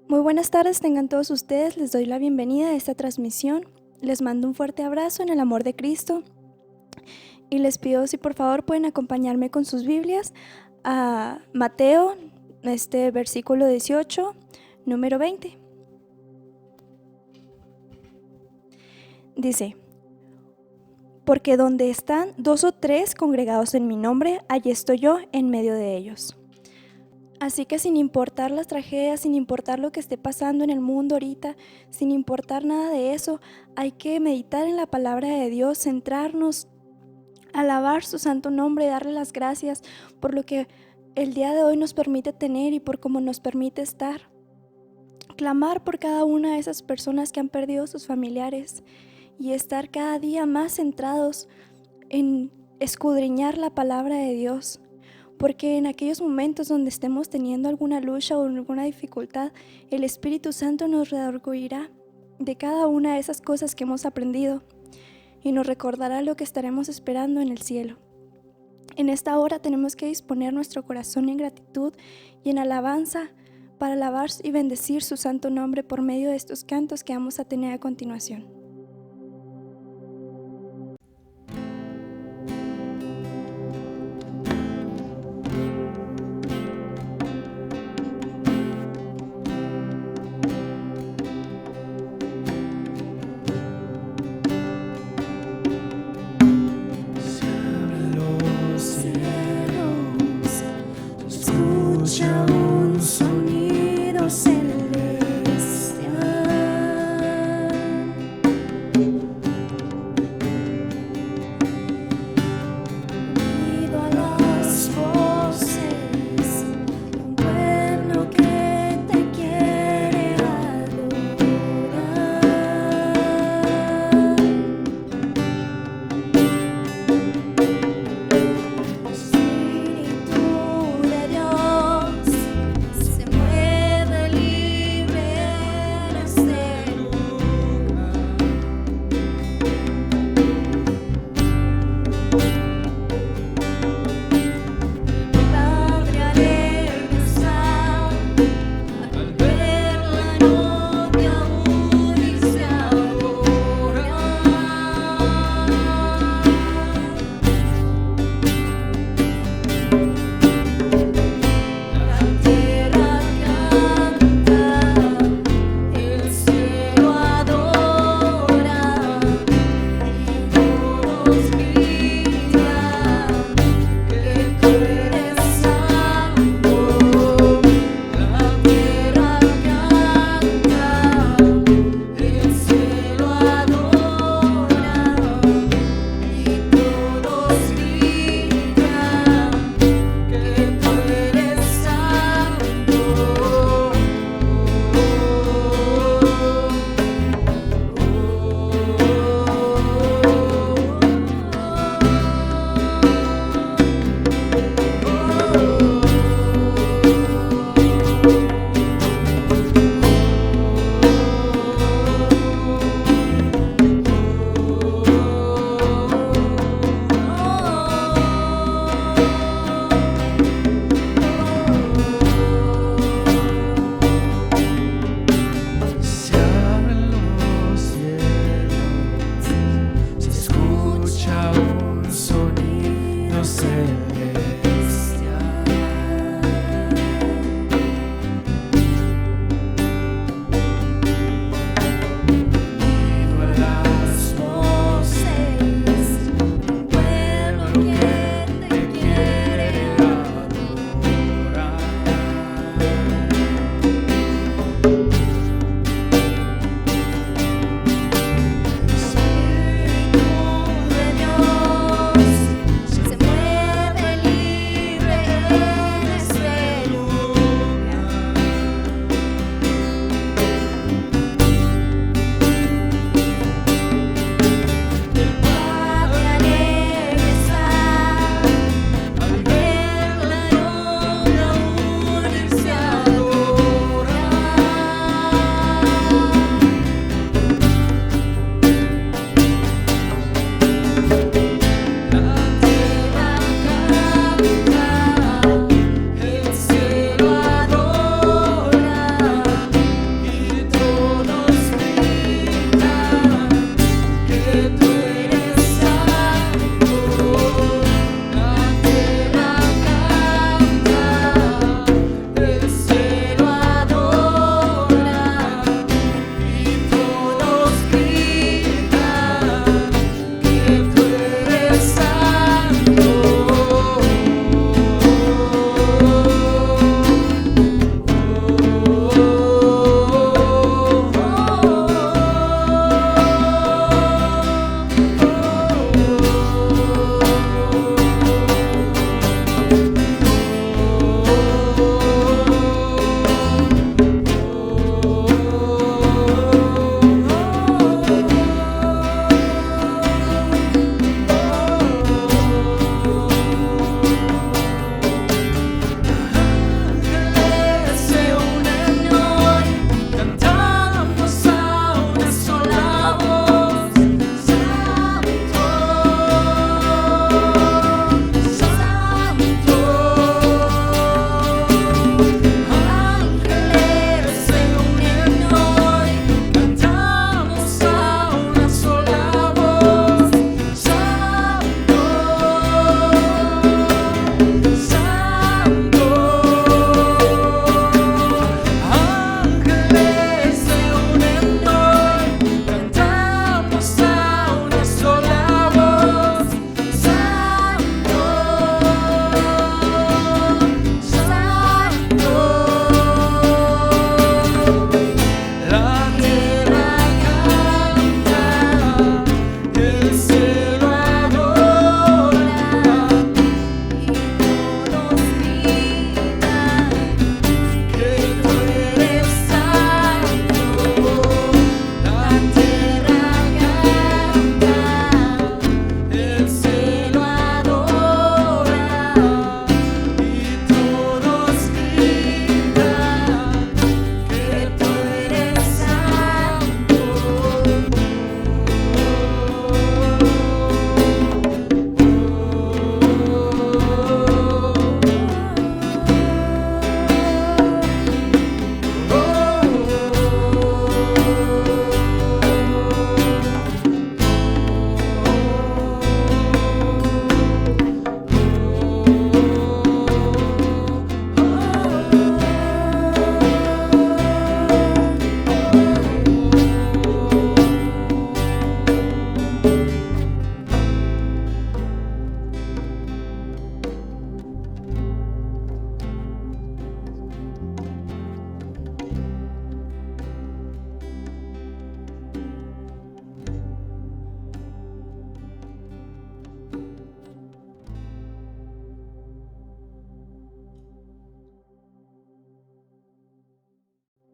Muy buenas tardes, tengan todos ustedes. Les doy la bienvenida a esta transmisión. Les mando un fuerte abrazo en el amor de Cristo y les pido si por favor pueden acompañarme con sus Biblias a Mateo, versículo 18, número 20. Dice: porque donde están 2 o 3 congregados en mi nombre, allí estoy yo en medio de ellos. Así que sin importar las tragedias, sin importar lo que esté pasando en el mundo ahorita, sin importar nada de eso, hay que meditar en la palabra de Dios, centrarnos, alabar su santo nombre, darle las gracias por lo que el día de hoy nos permite tener y por cómo nos permite estar. Clamar por cada una de esas personas que han perdido a sus familiares y estar cada día más centrados en escudriñar la palabra de Dios. Porque en aquellos momentos donde estemos teniendo alguna lucha o alguna dificultad, el Espíritu Santo nos redarguirá de cada una de esas cosas que hemos aprendido y nos recordará lo que estaremos esperando en el cielo. En esta hora tenemos que disponer nuestro corazón en gratitud y en alabanza para alabar y bendecir su santo nombre por medio de estos cantos que vamos a tener a continuación. Escucha un sonido celestial.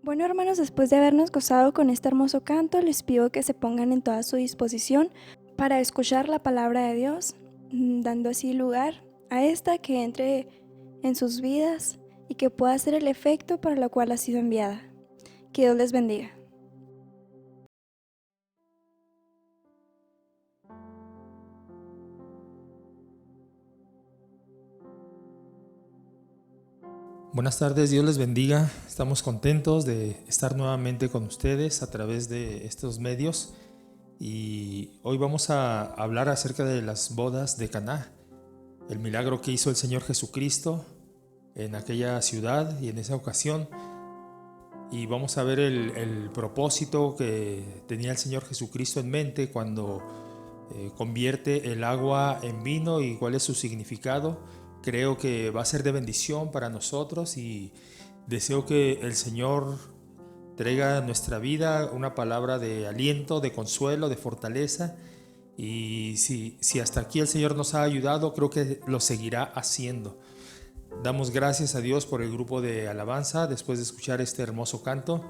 Bueno, hermanos, después de habernos gozado con este hermoso canto, les pido que se pongan en toda su disposición para escuchar la palabra de Dios, dando así lugar a esta que entre en sus vidas y que pueda hacer el efecto para lo cual ha sido enviada. Que Dios les bendiga. Buenas tardes, Dios les bendiga. Estamos contentos de estar nuevamente con ustedes a través de estos medios y hoy vamos a hablar acerca de las bodas de Caná, el milagro que hizo el Señor Jesucristo en aquella ciudad y en esa ocasión, y vamos a ver el propósito que tenía el Señor Jesucristo en mente cuando convierte el agua en vino y cuál es su significado. Creo que va a ser de bendición para nosotros y deseo que el Señor traiga a nuestra vida una palabra de aliento, de consuelo, de fortaleza. Y si hasta aquí el Señor nos ha ayudado, creo que lo seguirá haciendo. Damos gracias a Dios por el grupo de alabanza después de escuchar este hermoso canto.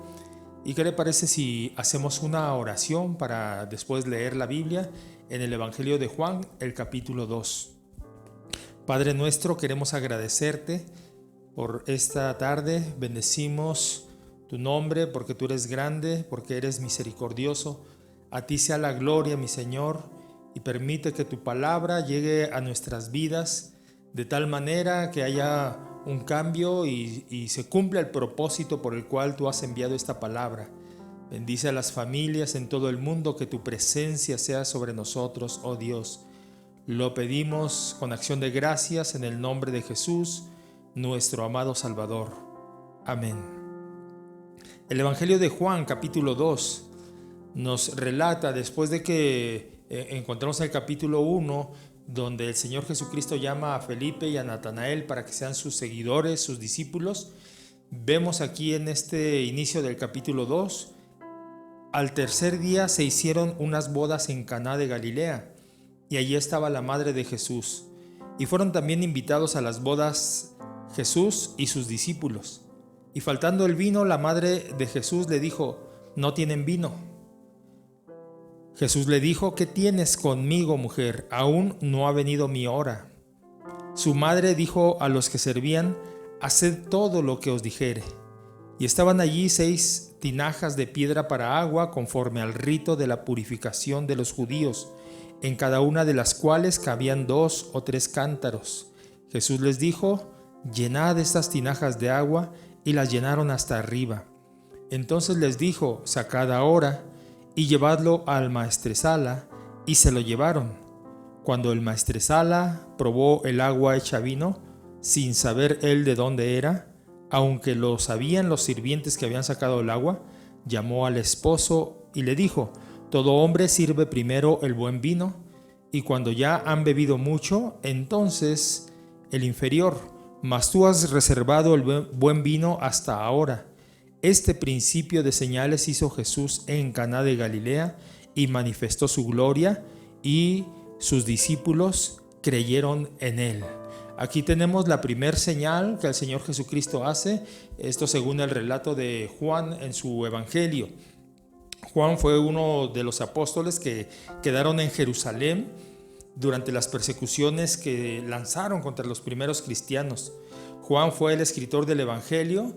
¿Y qué le parece si hacemos una oración para después leer la Biblia en el Evangelio de Juan, el capítulo 2? Padre nuestro, queremos agradecerte por esta tarde. Bendecimos tu nombre porque tú eres grande, porque eres misericordioso. A ti sea la gloria, mi Señor, y permite que tu palabra llegue a nuestras vidas de tal manera que haya un cambio y se cumpla el propósito por el cual tú has enviado esta palabra. Bendice a las familias en todo el mundo, que tu presencia sea sobre nosotros, oh Dios. Lo pedimos con acción de gracias en el nombre de Jesús, nuestro amado Salvador. Amén. El Evangelio de Juan, capítulo 2, nos relata, después de que encontramos el capítulo 1, donde el Señor Jesucristo llama a Felipe y a Natanael para que sean sus seguidores, sus discípulos. Vemos aquí en este inicio del capítulo 2, al tercer día se hicieron unas bodas en Caná de Galilea, y allí estaba la madre de Jesús, y fueron también invitados a las bodas Jesús y sus discípulos. Y faltando el vino, la madre de Jesús le dijo: no tienen vino. Jesús le dijo: ¿qué tienes conmigo, mujer? Aún no ha venido mi hora. Su madre dijo a los que servían: haced todo lo que os dijere. Y estaban allí 6 tinajas de piedra para agua, conforme al rito de la purificación de los judíos, en cada una de las cuales cabían 2 o 3 cántaros. Jesús les dijo: llenad estas tinajas de agua, y las llenaron hasta arriba. Entonces les dijo: sacad ahora y llevadlo al maestresala, y se lo llevaron. Cuando el maestresala probó el agua hecha vino, sin saber él de dónde era, aunque lo sabían los sirvientes que habían sacado el agua, llamó al esposo y le dijo: todo hombre sirve primero el buen vino, y cuando ya han bebido mucho, entonces el inferior, mas tú has reservado el buen vino hasta ahora. Este principio de señales hizo Jesús en Caná de Galilea y manifestó su gloria, y sus discípulos creyeron en él. Aquí tenemos la primer señal que el Señor Jesucristo hace, esto según el relato de Juan en su Evangelio. Juan fue uno de los apóstoles que quedaron en Jerusalén durante las persecuciones que lanzaron contra los primeros cristianos. Juan fue el escritor del Evangelio,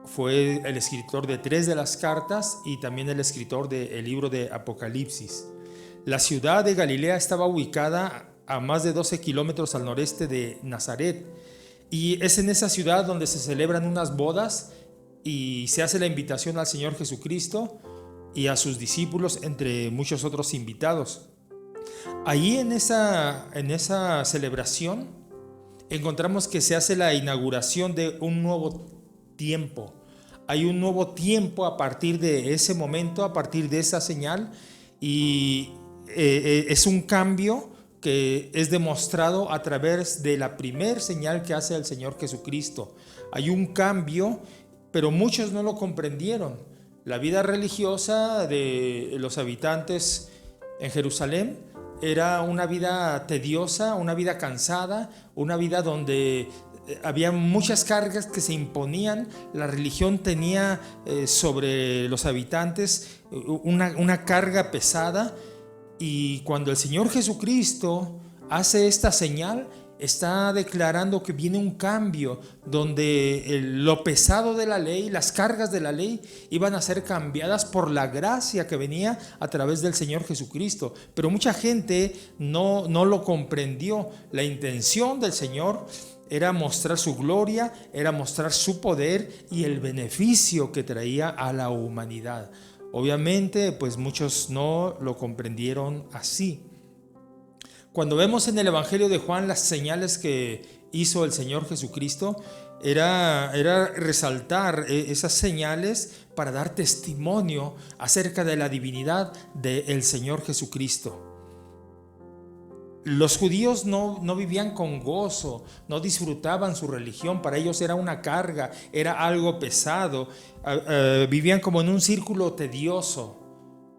fue el escritor de 3 de las cartas y también el escritor del libro de Apocalipsis. La ciudad de Galilea estaba ubicada a más de 12 kilómetros al noreste de Nazaret, y es en esa ciudad donde se celebran unas bodas y se hace la invitación al Señor Jesucristo y a sus discípulos, entre muchos otros invitados. Allí en esa celebración encontramos que se hace la inauguración de un nuevo tiempo. Hay un nuevo tiempo a partir de ese momento, a partir de esa señal, y es un cambio que es demostrado a través de la primer señal que hace el Señor Jesucristo. Hay un cambio, pero muchos no lo comprendieron. La vida religiosa de los habitantes en Jerusalén era una vida tediosa, una vida cansada, una vida donde había muchas cargas que se imponían. La religión tenía sobre los habitantes una carga pesada, y cuando el Señor Jesucristo hace esta señal, está declarando que viene un cambio donde lo pesado de la ley, las cargas de la ley, iban a ser cambiadas por la gracia que venía a través del Señor Jesucristo. Pero mucha gente no lo comprendió. La intención del Señor era mostrar su gloria, era mostrar su poder y el beneficio que traía a la humanidad. Obviamente, pues muchos no lo comprendieron así. Cuando vemos en el Evangelio de Juan las señales que hizo el Señor Jesucristo, era resaltar esas señales para dar testimonio acerca de la divinidad del Señor Jesucristo. Los judíos no vivían con gozo, no disfrutaban su religión. Para ellos era una carga, era algo pesado. Vivían como en un círculo tedioso,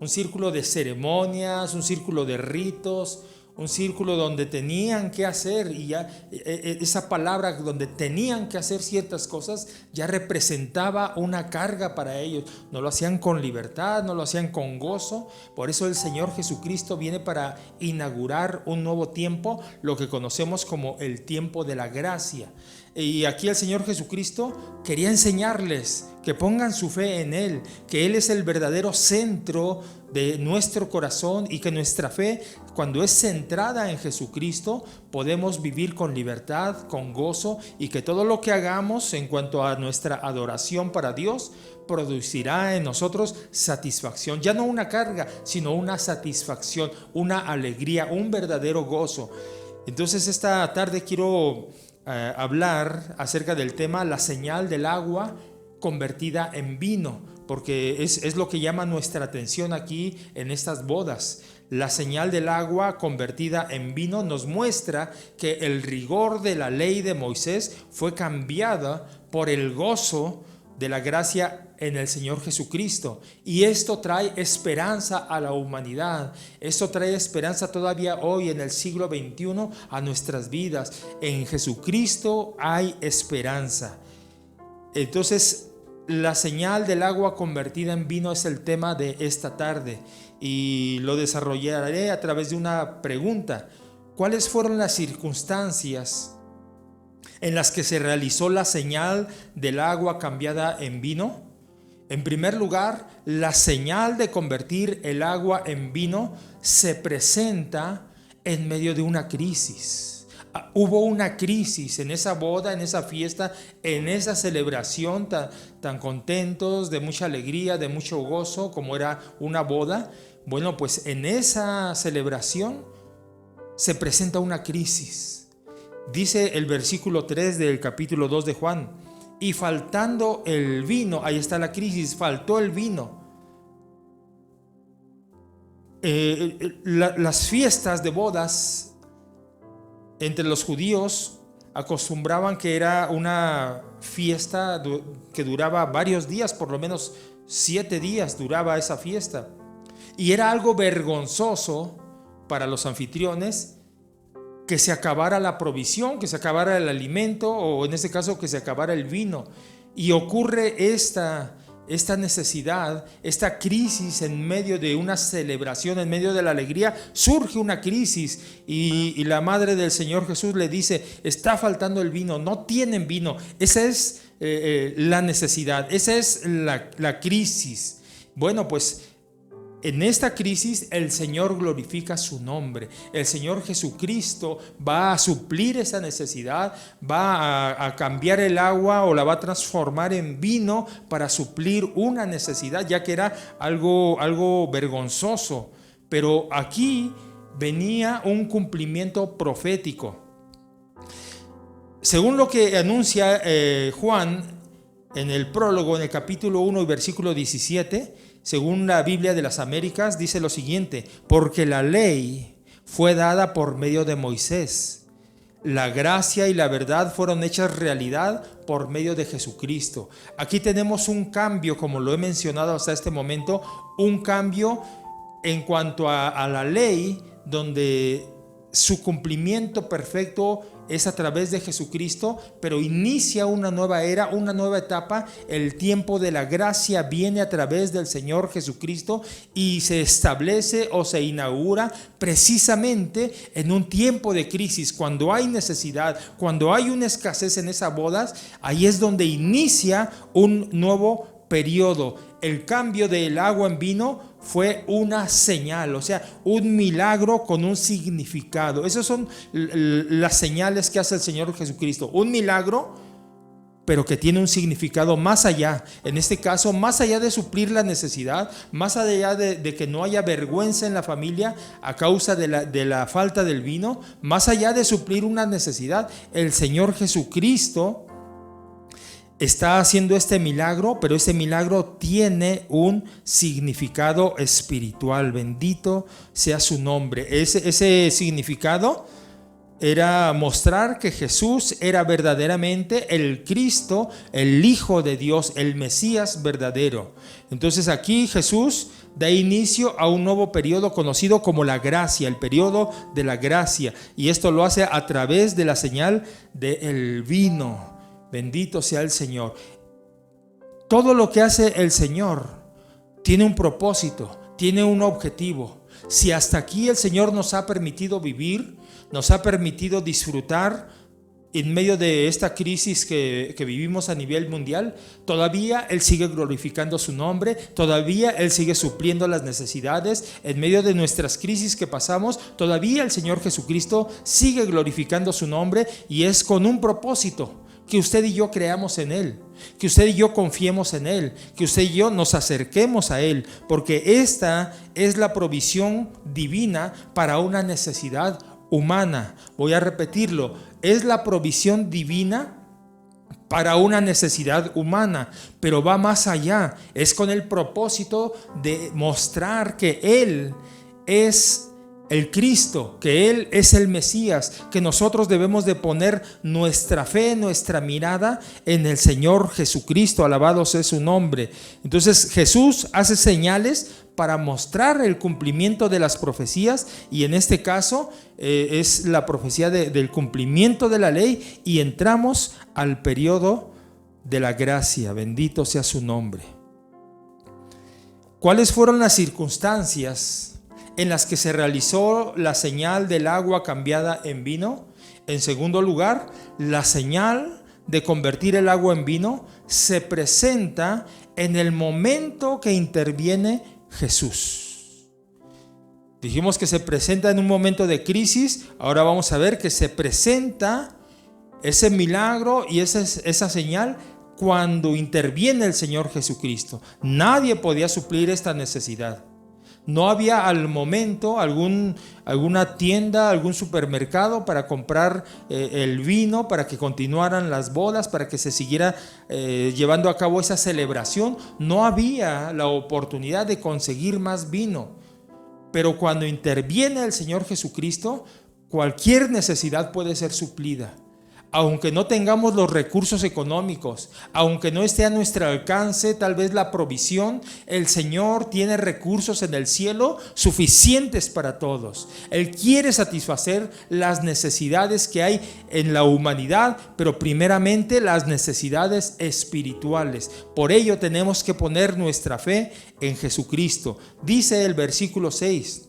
un círculo de ceremonias, un círculo de ritos, un círculo donde tenían que hacer, y ya esa palabra donde tenían que hacer ciertas cosas ya representaba una carga para ellos. No lo hacían con libertad, no lo hacían con gozo. Por eso el Señor Jesucristo viene para inaugurar un nuevo tiempo, lo que conocemos como el tiempo de la gracia. Y aquí el Señor Jesucristo quería enseñarles que pongan su fe en Él, que Él es el verdadero centro de nuestro corazón, y que nuestra fe, cuando es centrada en Jesucristo, podemos vivir con libertad, con gozo, y que todo lo que hagamos en cuanto a nuestra adoración para Dios producirá en nosotros satisfacción, ya no una carga, sino una satisfacción, una alegría, un verdadero gozo. Entonces esta tarde quiero hablar acerca del tema la señal del agua convertida en vino, porque es lo que llama nuestra atención aquí en estas bodas. La señal del agua convertida en vino nos muestra que el rigor de la ley de Moisés fue cambiada por el gozo de la gracia en el Señor Jesucristo, y esto trae esperanza a la humanidad. Esto trae esperanza todavía hoy en el siglo XXI a nuestras vidas. En Jesucristo hay esperanza. Entonces, la señal del agua convertida en vino es el tema de esta tarde, y lo desarrollaré a través de una pregunta. ¿Cuáles fueron las circunstancias en las que se realizó la señal del agua cambiada en vino? En primer lugar, la señal de convertir el agua en vino se presenta en medio de una crisis. Hubo una crisis en esa boda, en esa fiesta, en esa celebración tan contentos, de mucha alegría, de mucho gozo, como era una boda. Bueno, pues en esa celebración se presenta una crisis. Dice el versículo 3 del capítulo 2 de Juan: y faltando el vino, ahí está la crisis, faltó el vino. Las fiestas de bodas entre los judíos acostumbraban que era una fiesta que duraba varios días, por lo menos 7 días duraba esa fiesta. Y era algo vergonzoso para los anfitriones que se acabara la provisión, que se acabara el alimento, o en este caso que se acabara el vino. Y ocurre esta necesidad, esta crisis en medio de una celebración, en medio de la alegría, surge una crisis, y la madre del Señor Jesús le dice: está faltando el vino, no tienen vino. Esa es la necesidad, esa es la crisis. Bueno, pues en esta crisis el Señor glorifica su nombre. El Señor Jesucristo va a suplir esa necesidad, va a cambiar el agua, o la va a transformar en vino para suplir una necesidad, ya que era algo vergonzoso. Pero aquí venía un cumplimiento profético. Según lo que anuncia Juan en el prólogo, en el capítulo 1 y versículo 17, según la Biblia de las Américas, dice lo siguiente: porque la ley fue dada por medio de Moisés, la gracia y la verdad fueron hechas realidad por medio de Jesucristo. Aquí tenemos un cambio, como lo he mencionado hasta este momento, un cambio en cuanto a la ley, donde su cumplimiento perfecto es a través de Jesucristo, pero inicia una nueva era, una nueva etapa. El tiempo de la gracia viene a través del Señor Jesucristo y se establece o se inaugura precisamente en un tiempo de crisis, cuando hay necesidad, cuando hay una escasez en esas bodas. Ahí es donde inicia un nuevo periodo. El cambio del agua en vino fue una señal, o sea, un milagro con un significado. Esas son las señales que hace el Señor Jesucristo. Un milagro, pero que tiene un significado más allá. En este caso, más allá de suplir la necesidad, más allá de que no haya vergüenza en la familia a causa de la falta del vino, más allá de suplir una necesidad, el Señor Jesucristo está haciendo este milagro, pero ese milagro tiene un significado espiritual. Bendito sea su nombre. Ese significado era mostrar que Jesús era verdaderamente el Cristo, el Hijo de Dios, el Mesías verdadero. Entonces aquí Jesús da inicio a un nuevo periodo conocido como la gracia, el periodo de la gracia, y esto lo hace a través de la señal del vino. Bendito sea el Señor. Todo lo que hace el Señor tiene un propósito, tiene un objetivo. Si hasta aquí el Señor nos ha permitido vivir, nos ha permitido disfrutar en medio de esta crisis que vivimos a nivel mundial, todavía Él sigue glorificando su nombre, todavía Él sigue supliendo las necesidades. En medio de nuestras crisis que pasamos, todavía el Señor Jesucristo sigue glorificando su nombre, y es con un propósito: que usted y yo creamos en Él, que usted y yo confiemos en Él, que usted y yo nos acerquemos a Él, porque esta es la provisión divina para una necesidad humana. Voy a repetirlo: es la provisión divina para una necesidad humana, pero va más allá. Es con el propósito de mostrar que Él es el Cristo, que Él es el Mesías, que nosotros debemos de poner nuestra fe, nuestra mirada en el Señor Jesucristo. Alabado sea su nombre. Entonces Jesús hace señales para mostrar el cumplimiento de las profecías, y en este caso es la profecía del cumplimiento de la ley, y entramos al periodo de la gracia. Bendito sea su nombre. ¿Cuáles fueron las circunstancias en las que se realizó la señal del agua cambiada en vino? En segundo lugar, la señal de convertir el agua en vino se presenta en el momento que interviene Jesús. Dijimos que se presenta en un momento de crisis. Ahora vamos a ver que se presenta ese milagro y esa señal cuando interviene el Señor Jesucristo. Nadie podía suplir esta necesidad. No había al momento alguna tienda, algún supermercado para comprar el vino, para que continuaran las bodas, para que se siguiera llevando a cabo esa celebración. No había la oportunidad de conseguir más vino. Pero cuando interviene el Señor Jesucristo, cualquier necesidad puede ser suplida. Aunque no tengamos los recursos económicos, aunque no esté a nuestro alcance tal vez la provisión, el Señor tiene recursos en el cielo suficientes para todos. Él quiere satisfacer las necesidades que hay en la humanidad, pero primeramente las necesidades espirituales. Por ello tenemos que poner nuestra fe en Jesucristo. Dice el versículo 6: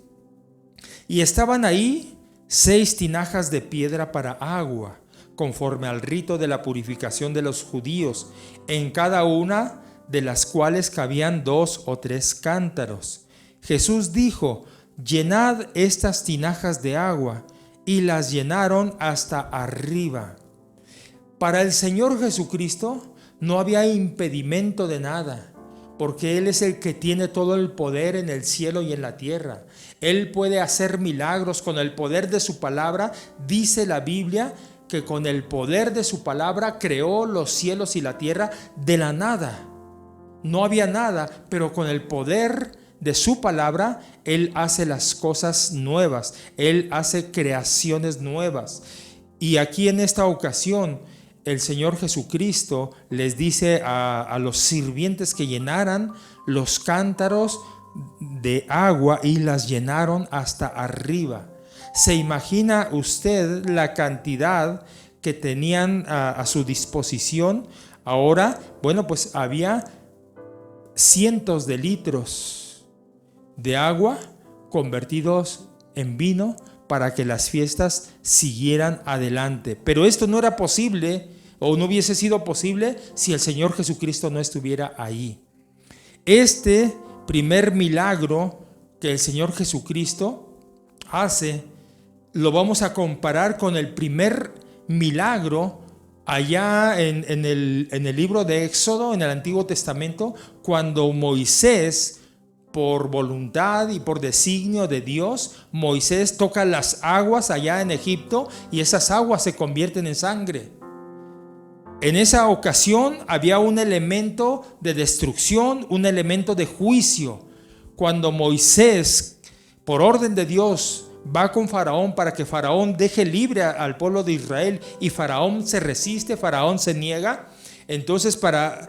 y estaban ahí 6 tinajas de piedra para agua, conforme al rito de la purificación de los judíos, en cada una de las cuales cabían 2 o 3 cántaros. Jesús dijo: llenad estas tinajas de agua, y las llenaron hasta arriba. Para el Señor Jesucristo no había impedimento de nada, porque Él es el que tiene todo el poder en el cielo y en la tierra. Él puede hacer milagros con el poder de su palabra. Dice la Biblia que con el poder de su palabra creó los cielos y la tierra de la nada. No había nada, pero con el poder de su palabra Él hace las cosas nuevas. Él hace creaciones nuevas. Y aquí en esta ocasión el Señor Jesucristo les dice a los sirvientes que llenaran los cántaros de agua, y las llenaron hasta arriba. ¿Se imagina usted la cantidad que tenían a su disposición? Ahora, bueno, pues había cientos de litros de agua convertidos en vino para que las fiestas siguieran adelante. Pero esto no era posible, o no hubiese sido posible, si el Señor Jesucristo no estuviera ahí. Este primer milagro que el Señor Jesucristo hace, lo vamos a comparar con el primer milagro allá en el libro de Éxodo, en el Antiguo Testamento, cuando Moisés, por voluntad y por designio de Dios, Moisés toca las aguas allá en Egipto y esas aguas se convierten en sangre. En esa ocasión había un elemento de destrucción, un elemento de juicio. Cuando Moisés, por orden de Dios, va con Faraón para que Faraón deje libre al pueblo de Israel y Faraón se resiste, Faraón se niega, entonces para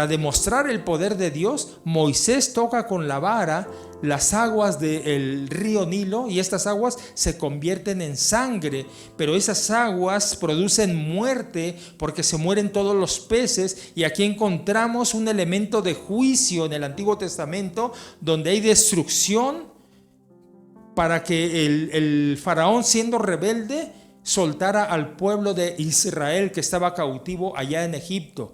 demostrar el poder de Dios, Moisés toca con la vara las aguas del río Nilo y estas aguas se convierten en sangre, pero esas aguas producen muerte porque se mueren todos los peces, y aquí encontramos un elemento de juicio en el Antiguo Testamento donde hay destrucción para que el faraón, siendo rebelde, soltara al pueblo de Israel que estaba cautivo allá en Egipto.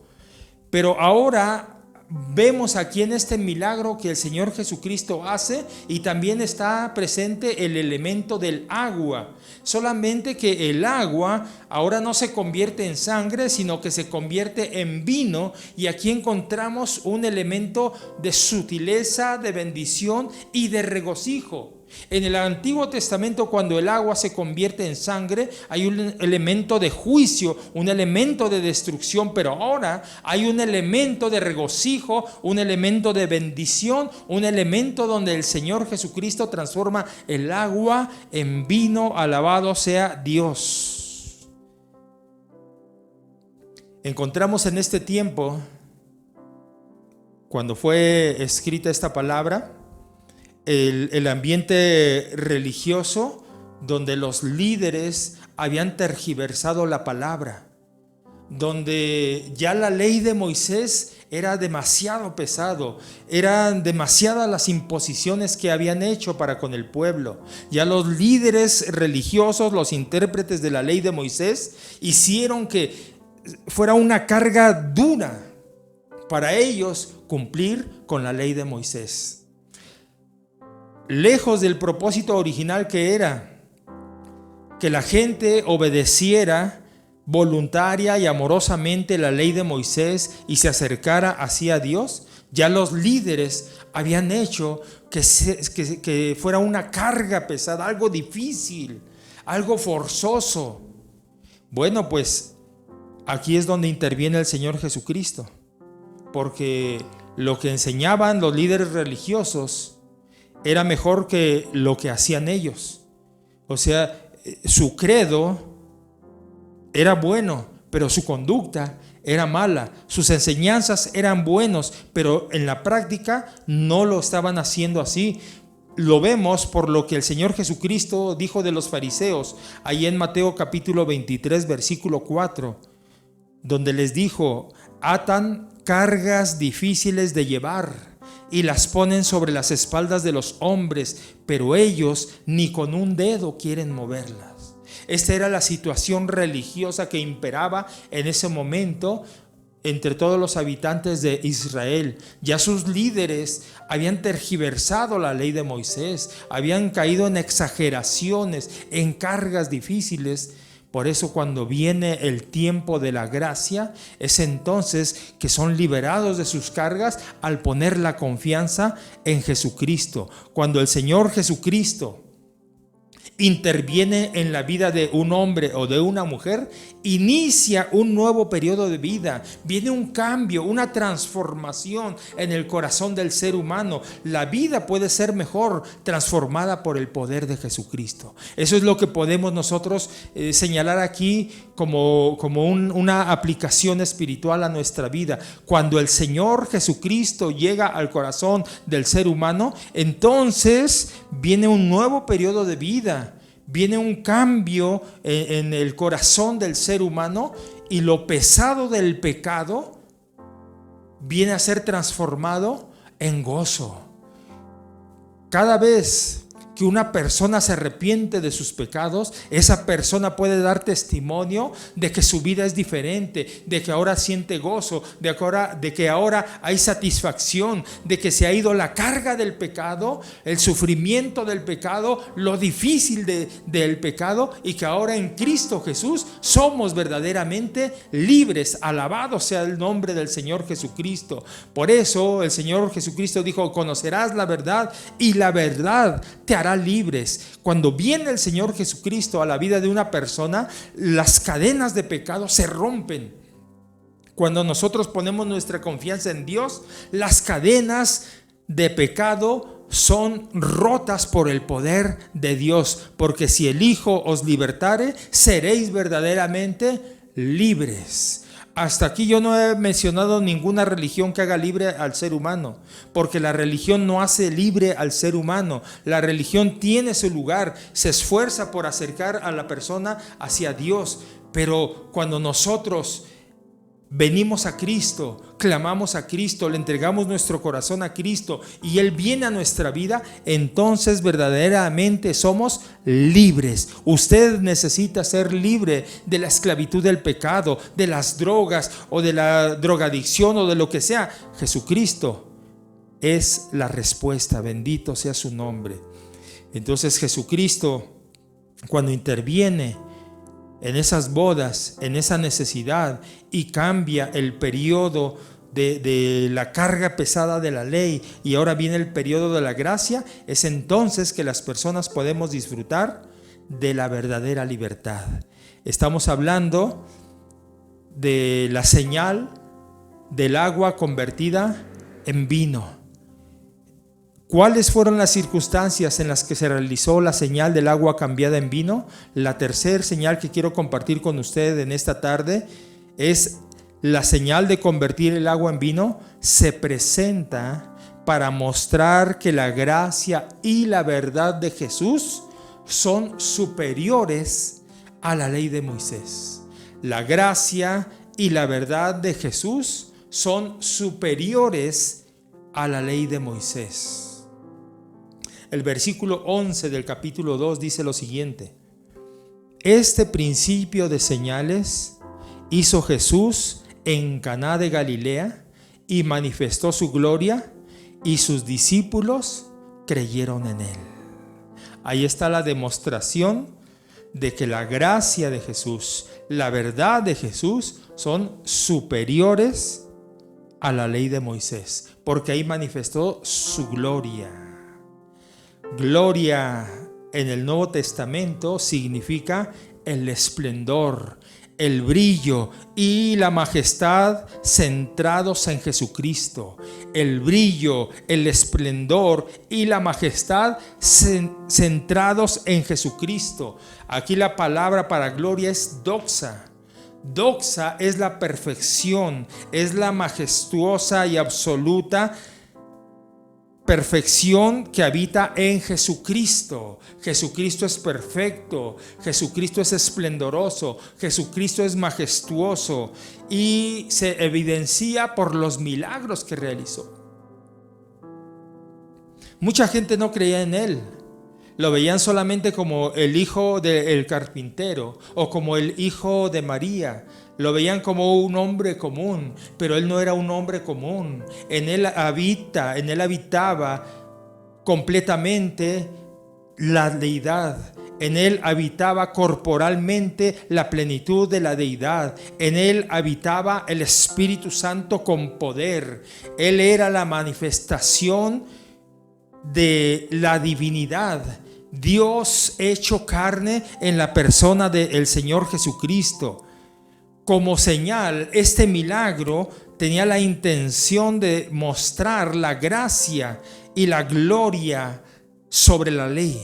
Pero ahora vemos aquí en este milagro que el Señor Jesucristo hace, y también está presente el elemento del agua, solamente que el agua ahora no se convierte en sangre, sino que se convierte en vino, y aquí encontramos un elemento de sutileza, de bendición y de regocijo. En el Antiguo Testamento, cuando el agua se convierte en sangre, hay un elemento de juicio, un elemento de destrucción, pero ahora hay un elemento de regocijo, un elemento de bendición, un elemento donde el Señor Jesucristo transforma el agua en vino. Alabado sea Dios. Encontramos en este tiempo, cuando fue escrita esta palabra, el ambiente religioso donde los líderes habían tergiversado la palabra, donde ya la ley de Moisés era demasiado pesado, eran demasiadas las imposiciones que habían hecho para con el pueblo. Ya los líderes religiosos, los intérpretes de la ley de Moisés, hicieron que fuera una carga dura para ellos cumplir con la ley de Moisés. Lejos del propósito original, que era que la gente obedeciera voluntaria y amorosamente la ley de Moisés y se acercara así a Dios, ya los líderes habían hecho que fuera una carga pesada, algo difícil, algo forzoso. Bueno, pues aquí es donde interviene el Señor Jesucristo, porque lo que enseñaban los líderes religiosos era mejor que lo que hacían ellos. O sea, su credo era bueno, pero su conducta era mala. Sus enseñanzas eran buenos, pero en la práctica no lo estaban haciendo así. Lo vemos por lo que el Señor Jesucristo dijo de los fariseos, ahí en Mateo capítulo 23, versículo 4, donde les dijo: atan cargas difíciles de llevar y las ponen sobre las espaldas de los hombres, pero ellos ni con un dedo quieren moverlas. Esta era la situación religiosa que imperaba en ese momento entre todos los habitantes de Israel. Ya sus líderes habían tergiversado la ley de Moisés, habían caído en exageraciones, en cargas difíciles. Por eso, cuando viene el tiempo de la gracia, es entonces que son liberados de sus cargas al poner la confianza en Jesucristo. Cuando el Señor Jesucristo interviene en la vida de un hombre o de una mujer, inicia un nuevo periodo de vida, viene un cambio, una transformación en el corazón del ser humano. La vida puede ser mejor transformada por el poder de Jesucristo. Eso es lo que podemos nosotros señalar aquí como una aplicación espiritual a nuestra vida. Cuando el Señor Jesucristo llega al corazón del ser humano, entonces viene un nuevo periodo de vida. viene un cambio en el corazón del ser humano y lo pesado del pecado viene a ser transformado en gozo. Cada vez que una persona se arrepiente de sus pecados, esa persona puede dar testimonio de que su vida es diferente, de que ahora siente gozo, de que ahora hay satisfacción, de que se ha ido la carga del pecado, el sufrimiento del pecado, lo difícil del pecado, y que ahora en Cristo Jesús somos verdaderamente libres. Alabado sea el nombre del Señor Jesucristo. Por eso el Señor Jesucristo dijo: conocerás la verdad y la verdad te hará libres. Cuando viene el Señor Jesucristo a la vida de una persona, las cadenas de pecado se rompen. Cuando nosotros ponemos nuestra confianza en Dios, las cadenas de pecado son rotas por el poder de Dios, porque si el Hijo os libertare, seréis verdaderamente libres. Hasta aquí yo no he mencionado ninguna religión que haga libre al ser humano, porque la religión no hace libre al ser humano. La religión tiene su lugar, se esfuerza por acercar a la persona hacia Dios, pero cuando nosotros venimos a Cristo, clamamos a Cristo, le entregamos nuestro corazón a Cristo y Él viene a nuestra vida, entonces verdaderamente somos libres. Usted necesita ser libre de la esclavitud del pecado, de las drogas o de la drogadicción o de lo que sea. Jesucristo es la respuesta, bendito sea su nombre. Entonces Jesucristo, cuando interviene en esas bodas, en esa necesidad, y cambia el periodo de la carga pesada de la ley y ahora viene el periodo de la gracia, es entonces que las personas podemos disfrutar de la verdadera libertad. Estamos hablando de la señal del agua convertida en vino. ¿Cuáles fueron las circunstancias en las que se realizó la señal del agua cambiada en vino? La tercera señal que quiero compartir con usted en esta tarde es la señal de convertir el agua en vino. Se presenta para mostrar que la gracia y la verdad de Jesús son superiores a la ley de Moisés. La gracia y la verdad de Jesús son superiores a la ley de Moisés. El versículo 11 del capítulo 2 dice lo siguiente: este principio de señales hizo Jesús en Caná de Galilea y manifestó su gloria, y sus discípulos creyeron en él. Ahí está la demostración de que la gracia de Jesús, la verdad de Jesús son superiores a la ley de Moisés, porque ahí manifestó su gloria. Gloria en el Nuevo Testamento significa el esplendor, el brillo y la majestad centrados en Jesucristo. El brillo, el esplendor y la majestad centrados en Jesucristo. Aquí la palabra para gloria es doxa. Doxa es la perfección, es la majestuosa y absoluta perfección que habita en Jesucristo. Jesucristo es perfecto, Jesucristo es esplendoroso, Jesucristo es majestuoso y se evidencia por los milagros que realizó. Mucha gente no creía en él. Lo veían solamente como el hijo del carpintero o como el hijo de María. Lo veían como un hombre común, pero él no era un hombre común. En él habitaba completamente la deidad. En él habitaba corporalmente la plenitud de la deidad. En él habitaba el Espíritu Santo con poder. Él era la manifestación de la divinidad. Dios hecho carne en la persona del Señor Jesucristo. Como señal, este milagro tenía la intención de mostrar la gracia y la gloria sobre la ley.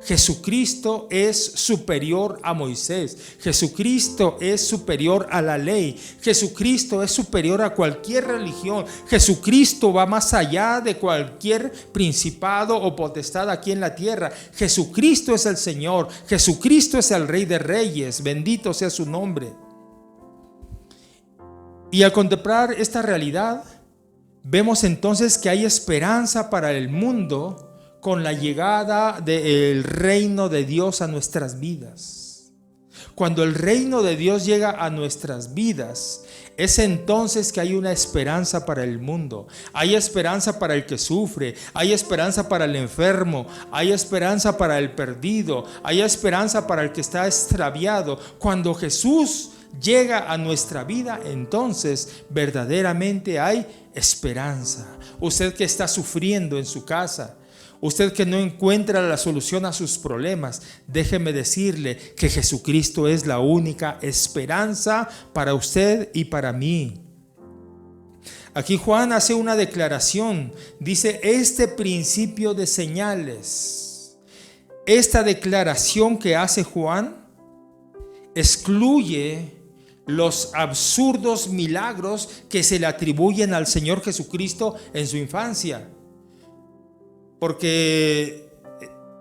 Jesucristo es superior a Moisés. Jesucristo es superior a la ley. Jesucristo es superior a cualquier religión. Jesucristo va más allá de cualquier principado o potestad aquí en la tierra. Jesucristo es el Señor. Jesucristo es el Rey de Reyes. Bendito sea su nombre. Y al contemplar esta realidad, vemos entonces que hay esperanza para el mundo con la llegada del reino de Dios a nuestras vidas. Cuando el reino de Dios llega a nuestras vidas, es entonces que hay una esperanza para el mundo. Hay esperanza para el que sufre, hay esperanza para el enfermo, hay esperanza para el perdido, hay esperanza para el que está extraviado. Cuando Jesús llega a nuestra vida, entonces verdaderamente hay esperanza. Usted que está sufriendo en su casa, usted que no encuentra la solución a sus problemas, déjeme decirle que Jesucristo es la única esperanza para usted y para mí. Aquí Juan hace una declaración, dice este principio de señales. Esta declaración que hace Juan excluye los absurdos milagros que se le atribuyen al Señor Jesucristo en su infancia. Porque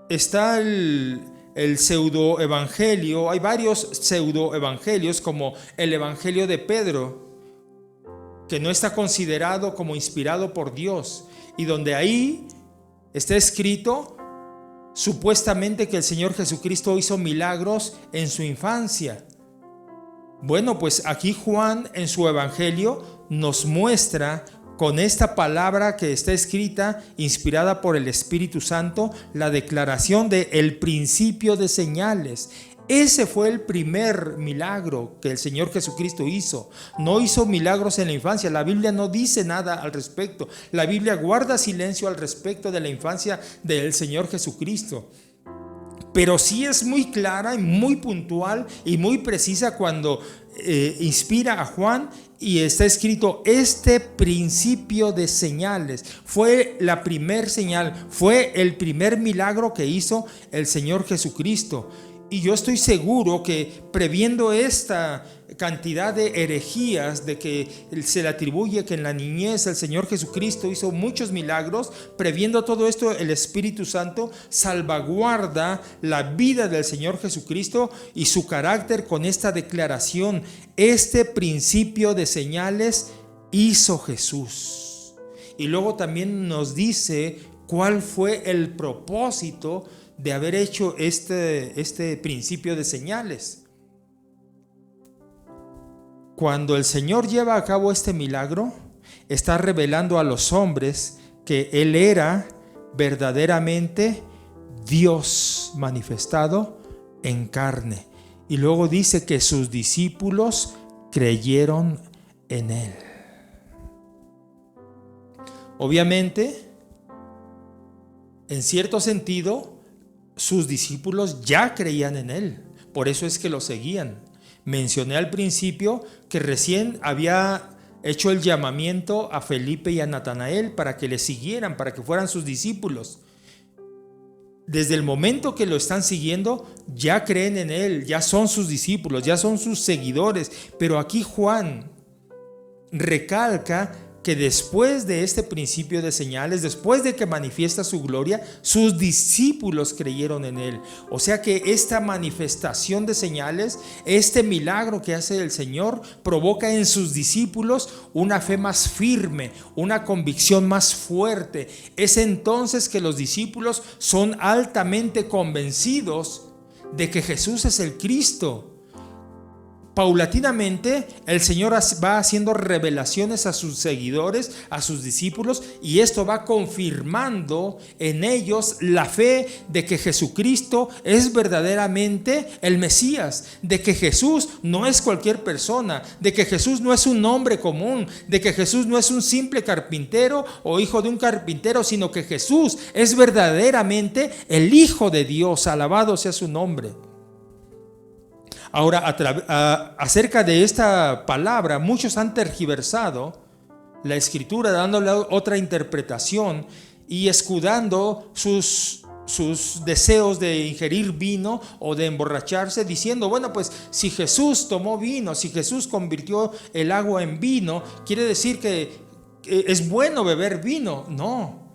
está el pseudo evangelio, hay varios pseudo evangelios, como el evangelio de Pedro, que no está considerado como inspirado por Dios, y donde ahí está escrito supuestamente que el Señor Jesucristo hizo milagros en su infancia. Bueno, pues aquí Juan en su evangelio nos muestra con esta palabra que está escrita, inspirada por el Espíritu Santo, la declaración de el principio de señales. Ese fue el primer milagro que el Señor Jesucristo hizo. No hizo milagros en la infancia. La Biblia no dice nada al respecto. La Biblia guarda silencio al respecto de la infancia del Señor Jesucristo. Pero sí es muy clara y muy puntual y muy precisa cuando inspira a Juan y está escrito este principio de señales. Fue la primer señal, fue el primer milagro que hizo el Señor Jesucristo. Y yo estoy seguro que previendo esta cantidad de herejías de que se le atribuye que en la niñez el Señor Jesucristo hizo muchos milagros, previendo todo esto, el Espíritu Santo salvaguarda la vida del Señor Jesucristo y su carácter con esta declaración: este principio de señales hizo Jesús. Y luego también nos dice cuál fue el propósito de haber hecho este principio de señales. Cuando el Señor lleva a cabo este milagro, está revelando a los hombres que Él era verdaderamente Dios manifestado en carne. Y luego dice que sus discípulos creyeron en Él. Obviamente, en cierto sentido, sus discípulos ya creían en Él, por eso es que lo seguían. Mencioné al principio que recién había hecho el llamamiento a Felipe y a Natanael para que le siguieran, para que fueran sus discípulos. Desde el momento que lo están siguiendo, ya creen en Él, ya son sus discípulos, ya son sus seguidores. Pero aquí Juan recalca que después de este principio de señales, después de que manifiesta su gloria, sus discípulos creyeron en Él. O sea que esta manifestación de señales, este milagro que hace el Señor, provoca en sus discípulos una fe más firme, una convicción más fuerte. Es entonces que los discípulos son altamente convencidos de que Jesús es el Cristo. Paulatinamente el Señor va haciendo revelaciones a sus seguidores, a sus discípulos, y esto va confirmando en ellos la fe de que Jesucristo es verdaderamente el Mesías, de que Jesús no es cualquier persona, de que Jesús no es un hombre común, de que Jesús no es un simple carpintero o hijo de un carpintero, sino que Jesús es verdaderamente el Hijo de Dios. Alabado sea su nombre. Ahora, acerca de esta palabra, muchos han tergiversado la Escritura, dándole otra interpretación y escudando sus sus deseos de ingerir vino o de emborracharse, diciendo, bueno, pues si Jesús tomó vino, si Jesús convirtió el agua en vino, quiere decir que es bueno beber vino. No.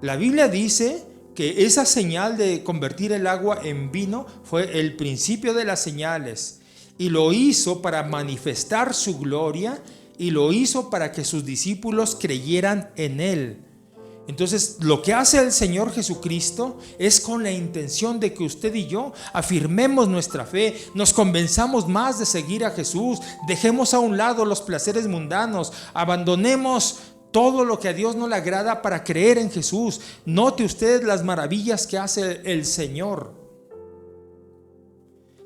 La Biblia dice que esa señal de convertir el agua en vino fue el principio de las señales, y lo hizo para manifestar su gloria, y lo hizo para que sus discípulos creyeran en Él. Entonces, lo que hace el Señor Jesucristo es con la intención de que usted y yo afirmemos nuestra fe, nos convenzamos más de seguir a Jesús, dejemos a un lado los placeres mundanos, abandonemos todo lo que a Dios no le agrada para creer en Jesús. Note usted las maravillas que hace el Señor.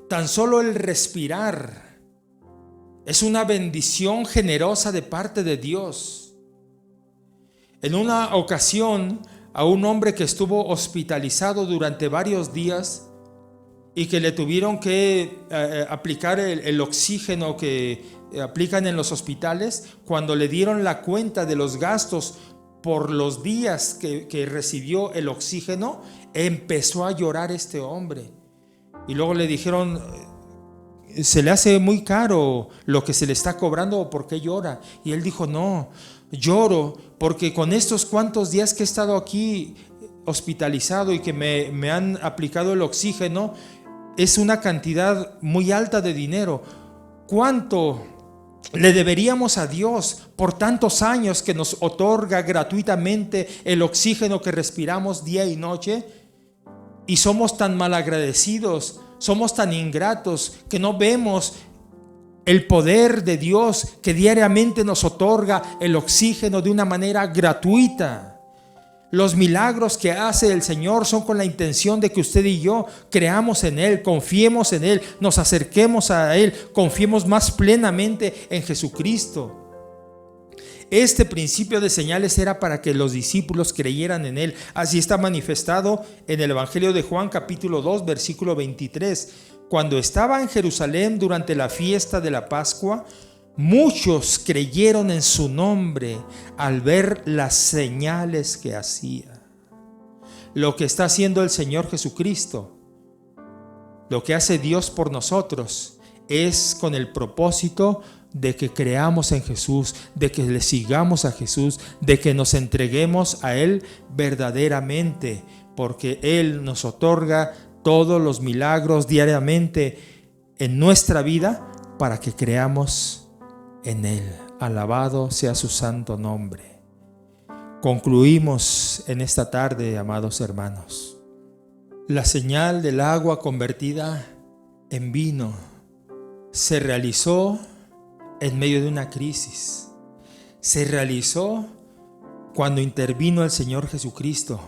Tan solo el respirar es una bendición generosa de parte de Dios. En una ocasión, a un hombre que estuvo hospitalizado durante varios días y que le tuvieron que aplicar el oxígeno que aplican en los hospitales, cuando le dieron la cuenta de los gastos por los días que recibió el oxígeno, empezó a llorar este hombre. Y luego le dijeron, se le hace muy caro lo que se le está cobrando, ¿por qué llora? Y él dijo, no, lloro porque con estos cuantos días que he estado aquí hospitalizado y que me han aplicado el oxígeno, es una cantidad muy alta de dinero. ¿Cuánto le deberíamos a Dios por tantos años que nos otorga gratuitamente el oxígeno que respiramos día y noche? Y somos tan malagradecidos, somos tan ingratos que no vemos el poder de Dios que diariamente nos otorga el oxígeno de una manera gratuita. Los milagros que hace el Señor son con la intención de que usted y yo creamos en Él, confiemos en Él, nos acerquemos a Él, confiemos más plenamente en Jesucristo. Este principio de señales era para que los discípulos creyeran en Él. Así está manifestado en el Evangelio de Juan capítulo 2 versículo 23. Cuando estaba en Jerusalén durante la fiesta de la Pascua, muchos creyeron en su nombre al ver las señales que hacía. Lo que está haciendo el Señor Jesucristo, lo que hace Dios por nosotros, es con el propósito de que creamos en Jesús, de que le sigamos a Jesús, de que nos entreguemos a Él verdaderamente, porque Él nos otorga todos los milagros diariamente en nuestra vida para que creamos en Él. Alabado sea su santo nombre. Concluimos en esta tarde, amados hermanos. La señal del agua convertida en vino se realizó en medio de una crisis. Se realizó cuando intervino el Señor Jesucristo,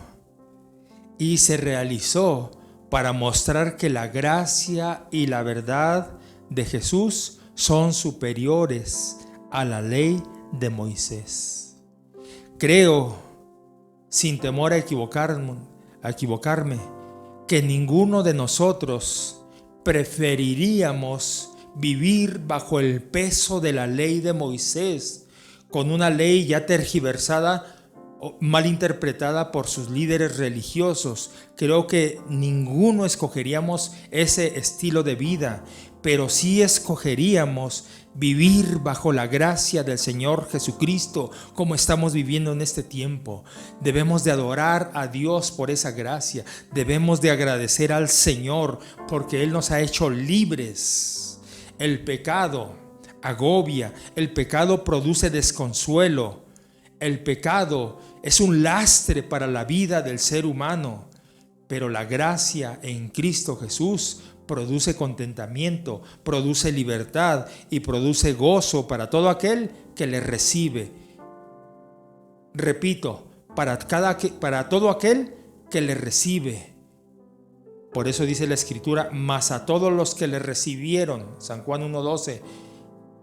y se realizó para mostrar que la gracia y la verdad de Jesús son superiores a la ley de Moisés. Creo, sin temor a equivocarme, que ninguno de nosotros preferiríamos vivir bajo el peso de la ley de Moisés, con una ley ya tergiversada o mal interpretada por sus líderes religiosos. Creo que ninguno escogeríamos ese estilo de vida, pero sí escogeríamos vivir bajo la gracia del Señor Jesucristo, como estamos viviendo en este tiempo. Debemos de adorar a Dios por esa gracia, debemos de agradecer al Señor porque Él nos ha hecho libres. El pecado agobia, el pecado produce desconsuelo, el pecado es un lastre para la vida del ser humano, pero la gracia en Cristo Jesús produce contentamiento, produce libertad y produce gozo para todo aquel que le recibe. Repito, para todo aquel que le recibe. Por eso dice la Escritura, mas a todos los que le recibieron, San Juan 1:12,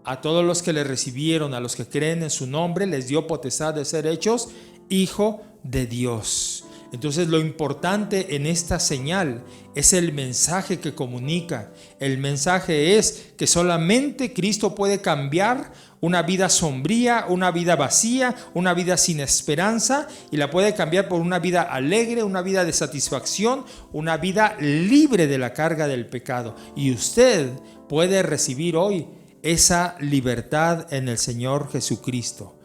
a todos los que le recibieron, a los que creen en su nombre, les dio potestad de ser hechos hijo de Dios. Entonces lo importante en esta señal es el mensaje que comunica. El mensaje es que solamente Cristo puede cambiar una vida sombría, una vida vacía, una vida sin esperanza, y la puede cambiar por una vida alegre, una vida de satisfacción, una vida libre de la carga del pecado. Y usted puede recibir hoy esa libertad en el Señor Jesucristo.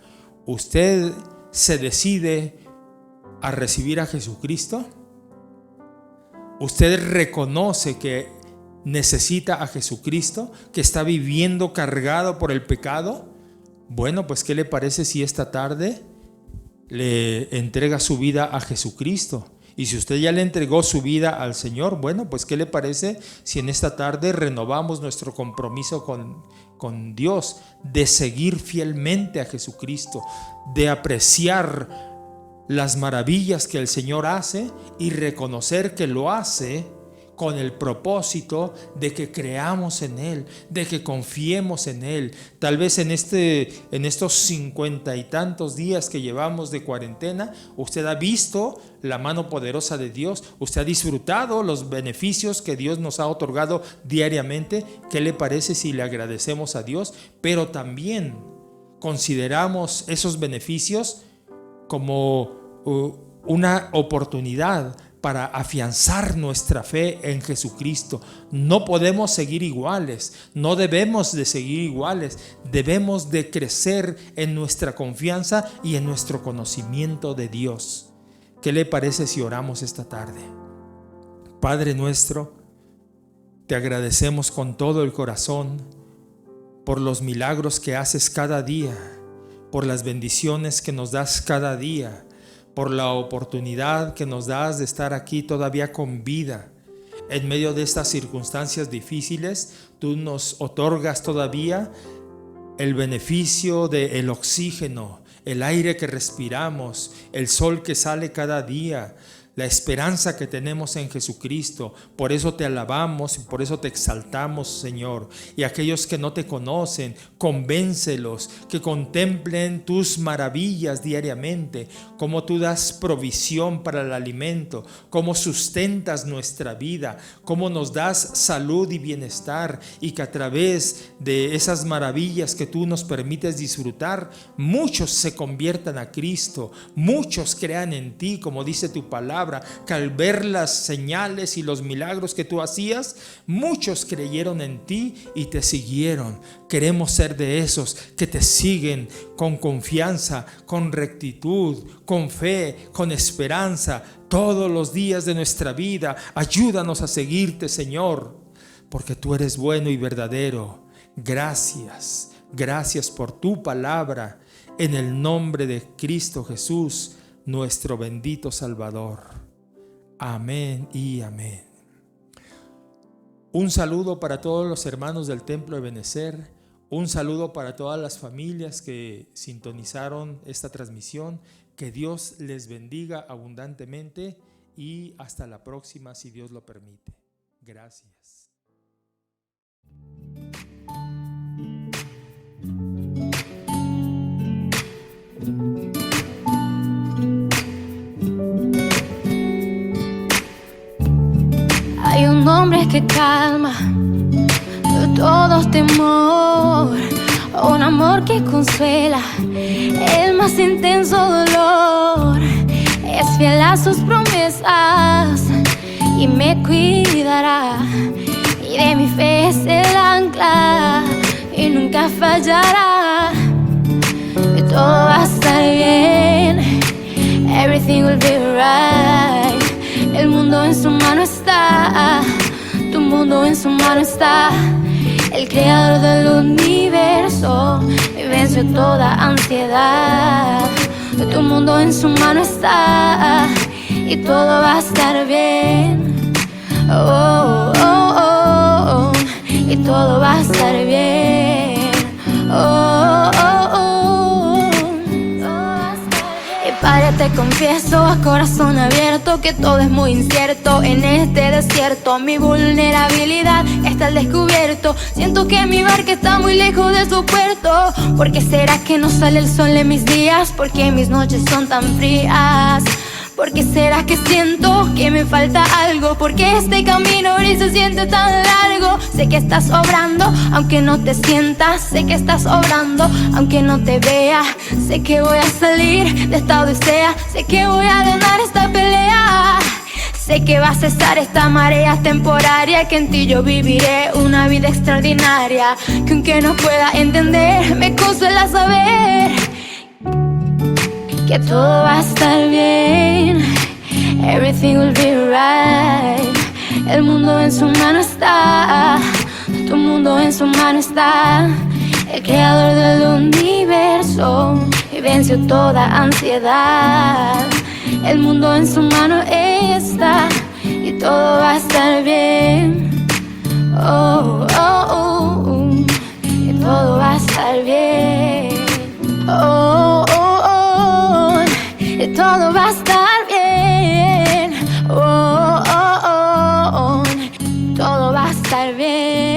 ¿Usted se decide a recibir a Jesucristo? ¿Usted reconoce que necesita a Jesucristo, que está viviendo cargado por el pecado? Bueno, pues ¿qué le parece si esta tarde le entrega su vida a Jesucristo? Y si usted ya le entregó su vida al Señor, bueno, pues ¿qué le parece si en esta tarde renovamos nuestro compromiso con Dios, de seguir fielmente a Jesucristo, de apreciar las maravillas que el Señor hace y reconocer que lo hace con el propósito de que creamos en Él, de que confiemos en Él? Tal vez en estos 50 y tantos días que llevamos de cuarentena, usted ha visto la mano poderosa de Dios, usted ha disfrutado los beneficios que Dios nos ha otorgado diariamente. ¿Qué le parece si le agradecemos a Dios? Pero también consideramos esos beneficios como una oportunidad para afianzar nuestra fe en Jesucristo. No podemos seguir iguales, no debemos de seguir iguales, debemos de crecer en nuestra confianza y en nuestro conocimiento de Dios. ¿Qué le parece si oramos esta tarde? Padre nuestro, te agradecemos con todo el corazón por los milagros que haces cada día, por las bendiciones que nos das cada día, por la oportunidad que nos das de estar aquí todavía con vida. En medio de estas circunstancias difíciles, tú nos otorgas todavía el beneficio del oxígeno, el aire que respiramos, el sol que sale cada día, la esperanza que tenemos en Jesucristo. Por eso te alabamos y por eso te exaltamos, Señor. Y aquellos que no te conocen, convéncelos, que contemplen tus maravillas diariamente, cómo tú das provisión para el alimento, cómo sustentas nuestra vida, cómo nos das salud y bienestar, y que a través de esas maravillas que tú nos permites disfrutar, muchos se conviertan a Cristo, muchos crean en ti, como dice tu palabra, que al ver las señales y los milagros que tú hacías, muchos creyeron en ti y te siguieron. Queremos ser de esos que te siguen con confianza, con rectitud, con fe, con esperanza, todos los días de nuestra vida. Ayúdanos a seguirte, Señor, porque tú eres bueno y verdadero. Gracias, gracias por tu palabra, en el nombre de Cristo Jesús, nuestro bendito Salvador. Amén y amén. Un saludo para todos los hermanos del Templo de Benecer. Un saludo para todas las familias que sintonizaron esta transmisión. Que Dios les bendiga abundantemente y hasta la próxima, si Dios lo permite. Gracias. Hay un hombre que calma todo temor, un amor que consuela el más intenso dolor. Es fiel a sus promesas y me cuidará, y de mi fe es el ancla y nunca fallará. Y todo va a estar bien, everything will be right. El mundo en su mano está, tu mundo en su mano está. El creador del universo venció toda ansiedad. Tu mundo en su mano está y todo va a estar bien. Oh, oh, oh, oh. Y todo va a estar bien. Oh, oh, oh. Y Padre, te confieso a corazón abierto que todo es muy incierto en este desierto. Mi vulnerabilidad está al descubierto. Siento que mi barca está muy lejos de su puerto. ¿Por qué será que no sale el sol en mis días? ¿Por qué mis noches son tan frías? ¿Por qué será que siento que me falta algo? Porque este camino gris se siente tan largo. Sé que estás obrando, aunque no te sientas. Sé que estás obrando, aunque no te vea. Sé que voy a salir de esta odisea. Sé que voy a ganar esta pelea. Sé que va a cesar esta marea temporaria, que en ti yo viviré una vida extraordinaria, que aunque no pueda entender, me consuela saber que todo va a estar bien. Everything will be right. El mundo en su mano está, tu mundo en su mano está. El creador del universo y venció toda ansiedad. El mundo en su mano está y todo va a estar bien. Oh, oh, oh, oh. Y todo va a estar bien. Oh, oh, oh. Y todo va a estar bien. Oh, oh, oh, oh. Todo va a estar bien.